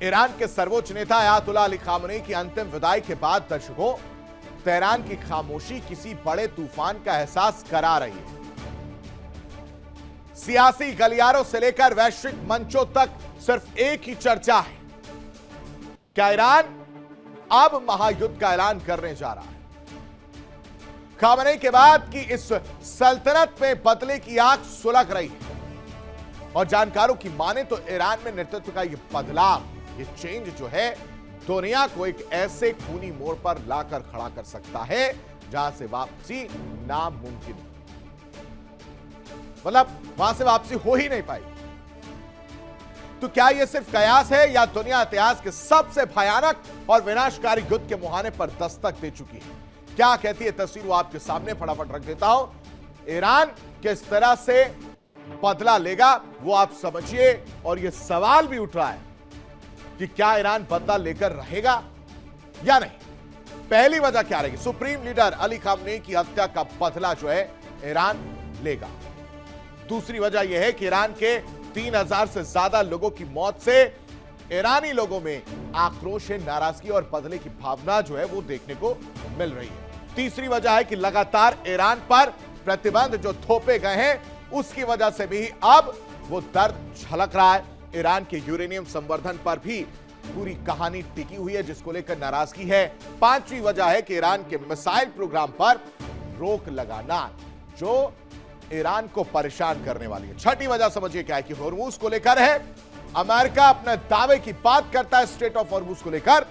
Iran के सर्वोच्च नेता अयातुल्लाह अली खामनेई की अंतिम विदाई के बाद दर्शकों, तेहरान की खामोशी किसी बड़े तूफान का एहसास करा रही है। सियासी गलियारों से लेकर वैश्विक मंचों तक सिर्फ एक ही चर्चा है, क्या ईरान अब महायुद्ध का ऐलान करने जा रहा है? खामनेई के बाद की इस सल्तनत में बदले की आग सुलग रही है और जानकारों की माने तो ईरान में नेतृत्व का यह बदलाव, ये चेंज जो है, दुनिया को एक ऐसे खूनी मोड़ पर लाकर खड़ा कर सकता है जहां से वापसी नामुमकिन, मतलब वहां से वापसी हो ही नहीं पाई। तो क्या यह सिर्फ कयास है या दुनिया इतिहास के सबसे भयानक और विनाशकारी युद्ध के मुहाने पर दस्तक दे चुकी है? क्या कहती है तस्वीर, वो आपके सामने फटाफट रख देता हूं। ईरान किस तरह से बदला लेगा वो आप समझिए, और यह सवाल भी उठ रहा है कि क्या ईरान बदला लेकर रहेगा या नहीं। पहली वजह क्या रहेगी? सुप्रीम लीडर अली खामनेई की हत्या का बदला जो है ईरान लेगा। दूसरी वजह यह है कि ईरान के 3000 से ज्यादा लोगों की मौत से ईरानी लोगों में आक्रोश है, नाराजगी और बदले की भावना जो है वो देखने को मिल रही है। तीसरी वजह है कि लगातार ईरान पर प्रतिबंध जो थोपे गए हैं उसकी वजह से भी अब वो दर्द झलक रहा है। ईरान के यूरेनियम संवर्धन पर भी पूरी कहानी टिकी हुई है जिसको लेकर नाराजगी है। पांचवी वजह है कि ईरान के मिसाइल प्रोग्राम पर रोक लगाना जो ईरान को परेशान करने वाली है। छठी वजह समझिए क्या है कि होर्मुज को लेकर है। अमेरिका अपने दावे की बात करता है स्ट्रेट ऑफ होर्मुज को लेकर,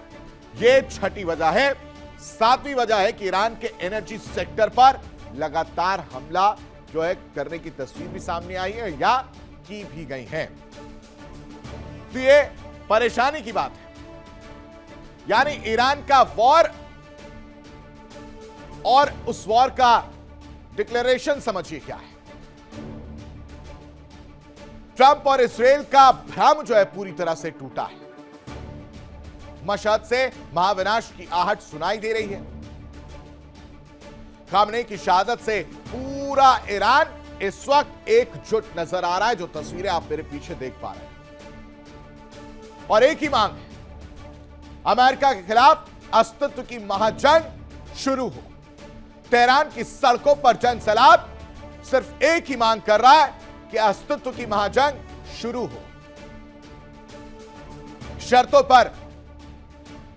यह छठी वजह है। सातवीं वजह है कि ईरान के एनर्जी सेक्टर पर लगातार हमला जो है करने की तस्वीर भी सामने आई है या की भी गई है। तो ये परेशानी की बात है, यानी ईरान का वॉर और उस वॉर का डिक्लेरेशन समझिए क्या है। ट्रंप और इस्राएल का भ्रम जो है पूरी तरह से टूटा है। मशहद से महाविनाश की आहट सुनाई दे रही है। खामनेई की शहादत से पूरा ईरान इस वक्त एकजुट नजर आ रहा है, जो तस्वीरें आप मेरे पीछे देख पा रहे हैं। और एक ही मांग है, अमेरिका के खिलाफ अस्तित्व की महाजंग शुरू हो। तेहरान की सड़कों पर जनसैलाब सिर्फ एक ही मांग कर रहा है कि अस्तित्व की महाजंग शुरू हो। शर्तों पर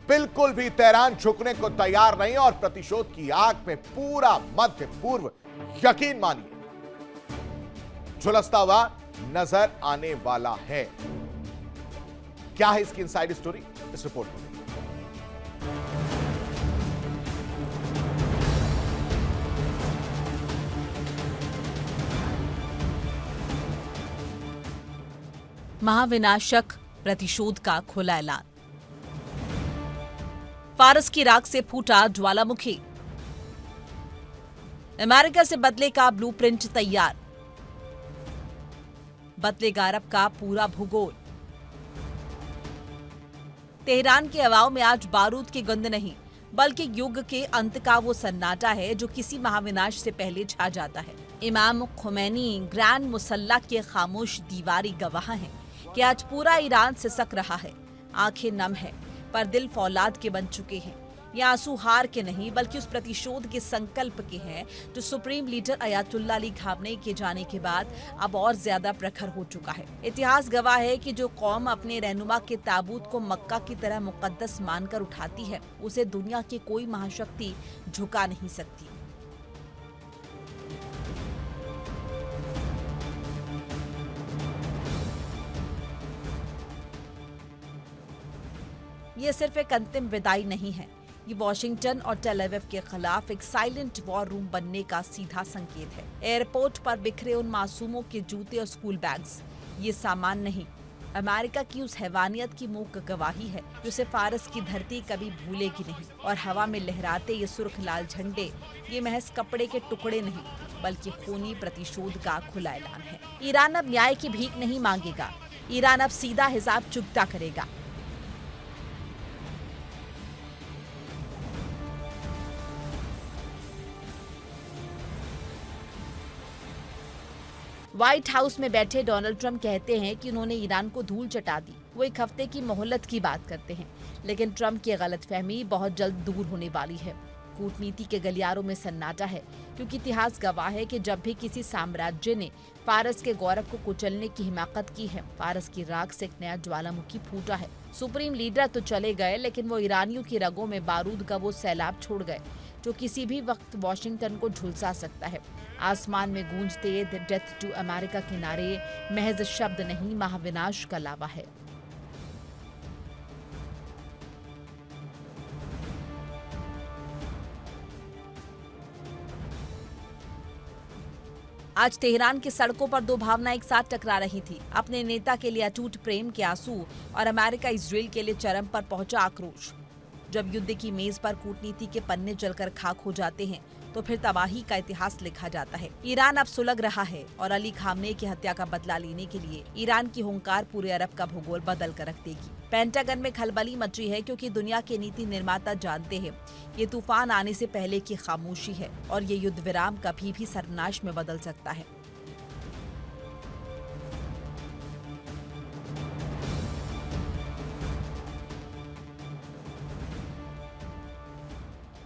बिल्कुल भी तेहरान झुकने को तैयार नहीं और प्रतिशोध की आग में पूरा मध्य पूर्व यकीन मानिए झुलसता हुआ नजर आने वाला है। क्या है इसकी इनसाइड स्टोरी, इस रिपोर्ट में। महाविनाशक प्रतिशोध का खुला ऐलान। फारस की राख से फूटा ज्वालामुखी। अमेरिका से बदले का ब्लूप्रिंट तैयार। बदलेगा अरब का पूरा भूगोल। तेहरान के हवाओं में आज बारूद की गंध नहीं, बल्कि युग के अंत का वो सन्नाटा है जो किसी महाविनाश से पहले छा जाता है। इमाम खुमैनी ग्रैंड मुसल्ला के खामोश दीवारी गवाह हैं कि आज पूरा ईरान सिसक रहा है। आंखें नम है पर दिल फौलाद के बन चुके हैं। ये आंसू हार के नहीं बल्कि उस प्रतिशोध के संकल्प के हैं जो supreme leader Ayatollah Ali Khamenei के जाने के बाद अब और ज्यादा प्रखर हो चुका है। इतिहास गवाह है कि जो कौम अपने रहनुमा के ताबूत को मक्का की तरह मुकद्दस मानकर उठाती है उसे दुनिया की कोई महाशक्ति झुका नहीं सकती। ये सिर्फ एक अंतिम विदाई नहीं है, ये वॉशिंगटन और टेल अवीव के खिलाफ एक साइलेंट वॉर रूम बनने का सीधा संकेत है। एयरपोर्ट पर बिखरे उन मासूमों के जूते और स्कूल बैग्स ये सामान नहीं, अमेरिका की उस हैवानियत की मूक गवाही है जिसे फारस की धरती कभी भूलेगी नहीं। और हवा में लहराते ये सुर्ख लाल झंडे ये महज कपड़े के टुकड़े नहीं बल्कि खूनी प्रतिशोध का खुला ऐलान है। ईरान अब न्याय की भीख नहीं मांगेगा, ईरान अब सीधा हिसाब चुकता करेगा। व्हाइट हाउस में बैठे डोनाल्ड ट्रंप कहते हैं कि उन्होंने ईरान को धूल चटा दी। वो एक हफ्ते की मोहलत की बात करते हैं, लेकिन ट्रंप की गलतफहमी बहुत जल्द दूर होने वाली है। कूटनीति के गलियारों में सन्नाटा है, क्योंकि इतिहास गवाह है कि जब भी किसी साम्राज्य ने फारस के गौरव को कुचलने की हिमाकत की है, फारस की राख से एक नया ज्वालामुखी फूटा है। सुप्रीम लीडर तो चले गए, लेकिन वो ईरानियों की रगों में बारूद का वो सैलाब छोड़ गए जो किसी भी वक्त वॉशिंगटन को झुलसा सकता है। आसमान में गूंजते डेथ टू अमेरिका के नारे महज शब्द नहीं, महाविनाश का लावा है। आज तेहरान की सड़कों पर दो भावना एक साथ टकरा रही थी, अपने नेता के लिए अटूट प्रेम के आंसू और अमेरिका इजराइल के लिए चरम पर पहुंचा आक्रोश। जब युद्ध की मेज पर कूटनीति के पन्ने जलकर खाक हो जाते हैं तो फिर तबाही का इतिहास लिखा जाता है। ईरान अब सुलग रहा है और अली खामनेई की हत्या का बदला लेने के लिए ईरान की हुंकार पूरे अरब का भूगोल बदल कर रख देगी। पेंटागन में खलबली मची है, क्योंकि दुनिया के नीति निर्माता जानते हैं ये तूफान आने से पहले की खामोशी है और ये युद्ध विराम कभी भी सर्वनाश में बदल सकता है।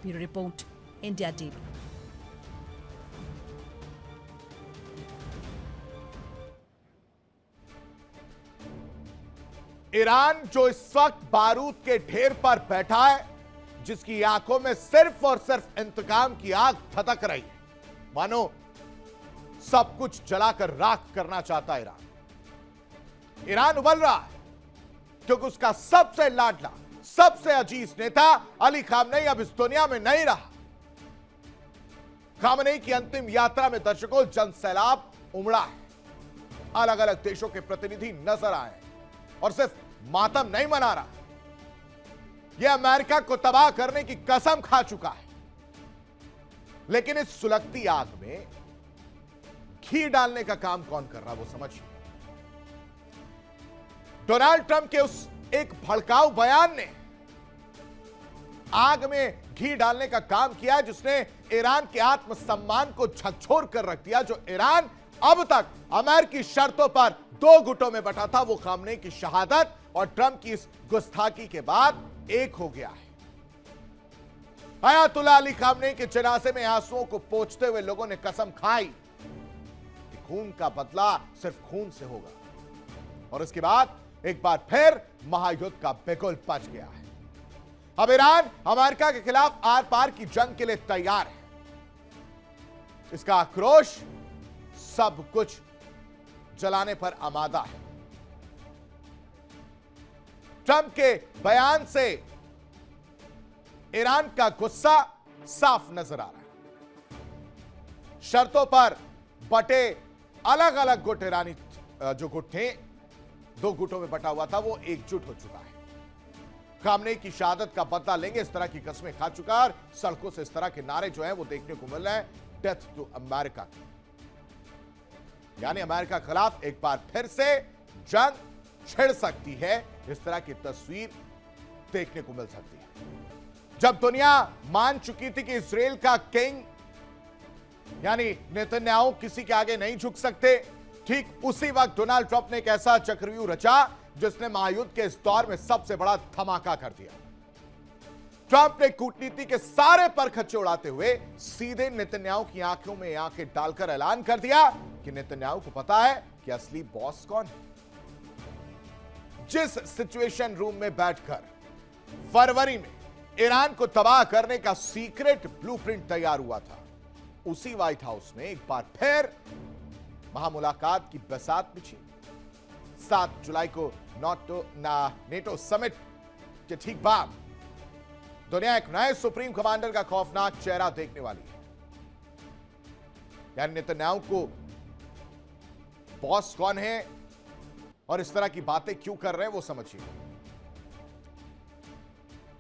Bureau report, India TV. Iran जो इस वक्त बारूद के ढेर पर बैठा है, जिसकी आंखों में सिर्फ और सिर्फ इंतकाम की आग धधक रही है, मानो सब कुछ जलाकर राख करना चाहता है ईरान उबल रहा है, क्योंकि उसका सबसे लाडला, सबसे अजीज नेता अली खामनेई अब इस दुनिया में नहीं रहा। खामनेई की अंतिम यात्रा में दर्शकों जन सैलाब उमड़ा है। अलग अलग देशों के प्रतिनिधि नजर आए और सिर्फ मातम नहीं मना रहा, यह अमेरिका को तबाह करने की कसम खा चुका है। लेकिन इस सुलगती आग में घी डालने का काम कौन कर रहा, वो समझिए। डोनाल्ड ट्रंप के उस एक भड़काऊ बयान ने आग में घी डालने का काम किया, जिसने ईरान के आत्मसम्मान को झकझोर कर रख दिया। जो ईरान अब तक अमेरिकी शर्तों पर दो गुटों में बटा था, वो खामनेई की शहादत और ट्रंप की इस गुस्ताखी के बाद एक हो गया है। अयातुल्ला अली खामनेई के जनाजे में आंसुओं को पोंछते हुए लोगों ने कसम खाई कि खून का बदला सिर्फ खून से होगा, और इसके बाद एक बार फिर महायुद्ध का बिगुल बज गया है। अब ईरान अमेरिका के खिलाफ आर पार की जंग के लिए तैयार है। इसका आक्रोश सब कुछ जलाने पर आमादा है। ट्रंप के बयान से ईरान का गुस्सा साफ नजर आ रहा है। शर्तों पर बटे अलग अलग गुट, ईरानी जो गुट थे, दो गुटों में बटा हुआ था, वो एकजुट हो चुका है। खामनेई की शहादत का बदला लेंगे, इस तरह की कस्में खा चुका है। सड़कों से इस तरह के नारे जो हैं वो देखने को मिल रहे हैं, डेथ टू अमेरिका, यानी अमेरिका के खिलाफ एक बार फिर से जंग छिड़ सकती है। इस तरह की तस्वीर देखने को मिल सकती है। जब दुनिया मान चुकी थी कि इजराइल का किंग यानी नेतन्याहू किसी के आगे नहीं झुक सकते, ठीक उसी वक्त डोनाल्ड ट्रंप ने एक ऐसा चक्रव्यूह रचा जिसने महायुद्ध के इस दौर में सबसे बड़ा धमाका कर दिया। ट्रंप ने कूटनीति के सारे परखच्चे उड़ाते हुए सीधे नेतन्याहू की आंखों में आंखें डालकर ऐलान कर दिया कि नेतन्याहू को पता है कि असली बॉस कौन है। जिस सिचुएशन रूम में बैठकर फरवरी में ईरान को तबाह करने का सीक्रेट ब्लूप्रिंट तैयार हुआ था, उसी व्हाइट हाउस में एक बार फिर महामुलाकात की बसात बिछी। 7 जुलाई को नेटो समिट के ठीक बाद दुनिया एक नए सुप्रीम कमांडर का खौफनाक चेहरा देखने वाली है। यानी नेतन्याहू को बॉस कौन है और इस तरह की बातें क्यों कर रहे हैं वो समझिए।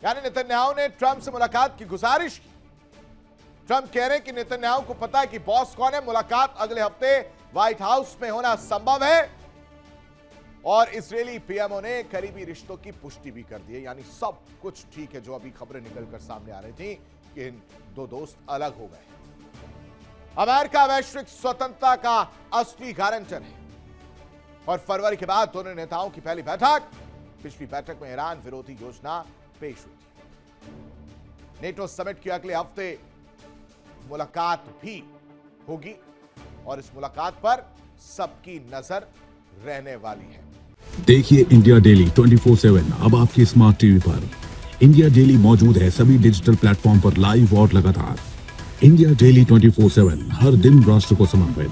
यानी नेतन्याहू ने ट्रंप से मुलाकात की गुजारिश की। ट्रंप कह रहे हैं कि नेतन्याहू को पता है कि बॉस कौन है, मुलाकात अगले हफ्ते व्हाइट हाउस में होना संभव है, और इजरायली पीएमओ ने करीबी रिश्तों की पुष्टि भी कर दी है। यानी सब कुछ ठीक है। जो अभी खबरें निकलकर सामने आ रही थी कि इन दो दोस्त अलग हो गए। अमेरिका वैश्विक स्वतंत्रता का असली गारंटर है और फरवरी के बाद दोनों नेताओं की पहली बैठक, पिछली बैठक में ईरान विरोधी योजना पेश हुई थी। नेटो समिट की अगले हफ्ते मुलाकात भी होगी और इस मुलाकात पर सबकी नजर रहने वाली है। देखिए इंडिया डेली 24/7 अब आपके स्मार्ट टीवी पर। इंडिया डेली मौजूद है सभी डिजिटल प्लेटफॉर्म पर लाइव और लगातार। इंडिया डेली 24/7 हर दिन राष्ट्र को समर्पित।